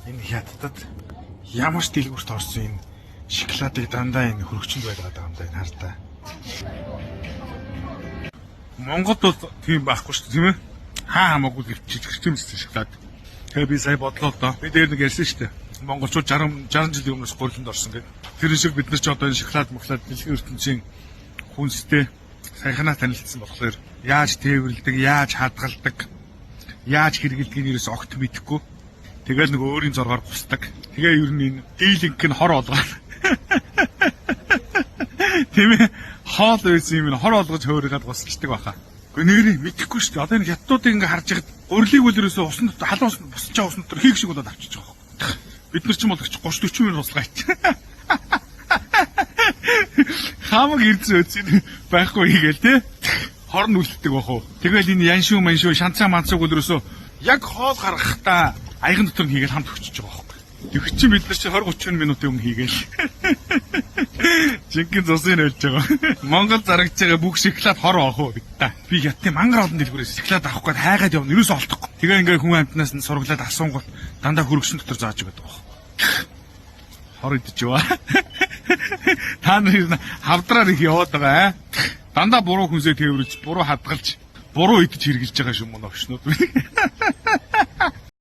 Энэ хятадд ямар ч дэлгүүрт орсон энэ шоколадыг дандаа энэ хөргөчөнд байлгаад байгаа юм да энэ хартаа. Монголд бол тийм байхгүй шүү дээ тийм ээ. Хамаагүй гэрчимсэн шоколад. Тэгээ би сая бодлоо доо. Би дээр нэг ярьсан шүү дээ. Монголчууд 60 жилийн өмнөөс гуриланд орсон гэдэг. Тэр шиг бид нар ч одоо энэ шоколад дэлхийн ертөнцийн хүнстэй саяханаа танилцсан болохоор яаж тээвэрлдэг, яаж хадгалдаг, яаж хэрэгэлдгийг нь ерөөс огт мэдэхгүй. Тэгэл нэг өөрийн зоргоор гусдаг. Тэгээ ер нь энэ дийлинг нь хор олгоод. Тийм ээ. Хоол үйс юм хор олгож хөөргээд гусалцдаг байхаа. Гэхдээ нэрийг мэдэхгүй шүү дээ. Одоо энэ хятадуудыг ингээ харж байхад өрлийг үл ерөөсөө усанд халуун усанд босч байгаа усанд төр хийх шиг болоод авчиж байгаа юм. Бид нар ч юм бол 30-40 минут туслаач. Хамаг ирсэн үсийн байхгүй хийгээл те. Хорн үлддэг бах уу. Тэгэл энэ яншуу маншуу шанцаа манцууг өдрөөсөө яг хоол гаргахтаа аяган дотор нь хийгээл хамт өчөж байгаа байхгүй. Тэгэх чинь бид нар чи 20-30 минутын өмнө хийгээл. Жинхэнэ зусын ойлж байгаа. Монгол зарагч байгаа бүх шоколад хор авах уу та. Би ятны мангар олон дэлгүүрээс шоколад авах гээд хайгаад явна. Ерөөсөө олдохгүй. Тэгээ ингээ хүн амтнаас нь сургалаад асуунгууд дандаа хөргөшн дотор зааж өгöd байгаа. Хор идчихваа. Та нар хавдраар их яваад байгаа. Дандаа буруу хүнсээ тээвэрлж, буруу хадгалж, буруу идэж хэрглэж байгаа шүү мөн овчнууд.